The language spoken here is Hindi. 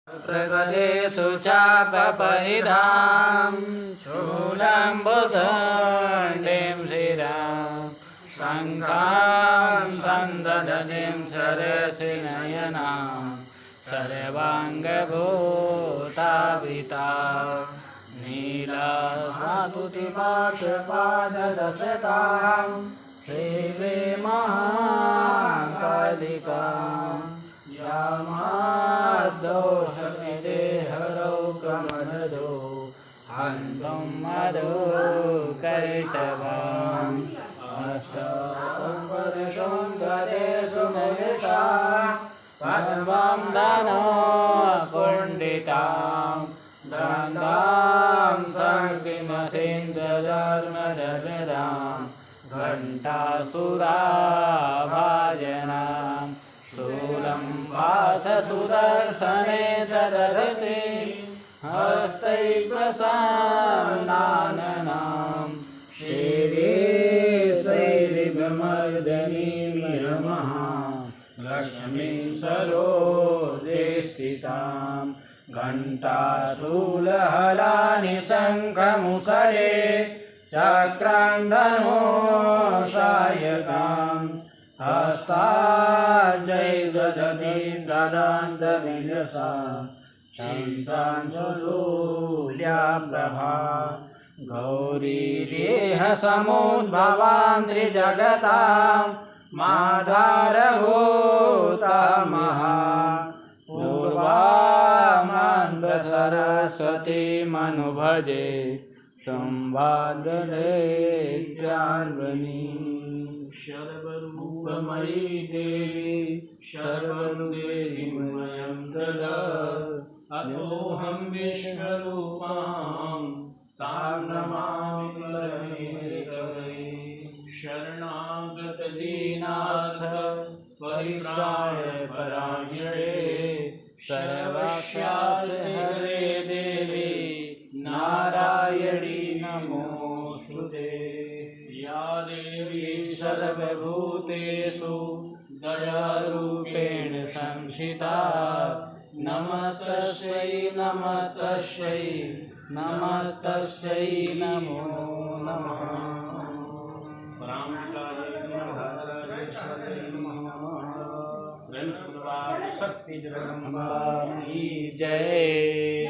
प्रगदेषु चापपरिधां शूलम्बुसण्डीं शिरां शङ्खां सन्ददतीं सरसि नयनां सर्वाङ्गभूतावृता नीलामातुतिपात्रपाददशतां सेवे महाकालिकां यामास्तोषमिते हरौ क्रमदो हन्तं मधु कैटवाम् अष्टसंवत्सरं गतेषु मयषा पद्मं धनो कुण्डितां दन्तां शक्तिमसीन्द्रधर्मधर्मदां घण्टासुराभाजनां शूलं भाससुदर्शने सदधति हस्तैप्रसन्नाननां शिरे शैरिभमर्दनीं लक्ष्मीं सरोजे स्थितां घण्टाशूलहलानि शङ्खमुसरे चक्रान्धनो सायकां हस्ताजैर्दधतीं ददान्तविलसा चिन्ताञ्जलूल्या प्रभा गौरी देहसमुद्भवान्त्रिजगतां माधारभूता महा पूर्वामन्त्रसरस्वतीमनुभजे संवादनेत्रान्वनी सर्वरूपमयी देवी सर्वरूपेहिमयं ददातु अतोऽहं विश्वरूपां तां नमामि परमेश्वरी शरणागतदीनाथ परित्राणपरायणे सर्वस्यार्थे हरे देवी नारायणी नमोऽस्तुते या देवी सर्वभूतेषु दयारूपेण संस्थिता नमस्तस्यै नमस्तस्यै नमस्तस्यै नमो नमः शक्ति जगदम्बा की जय।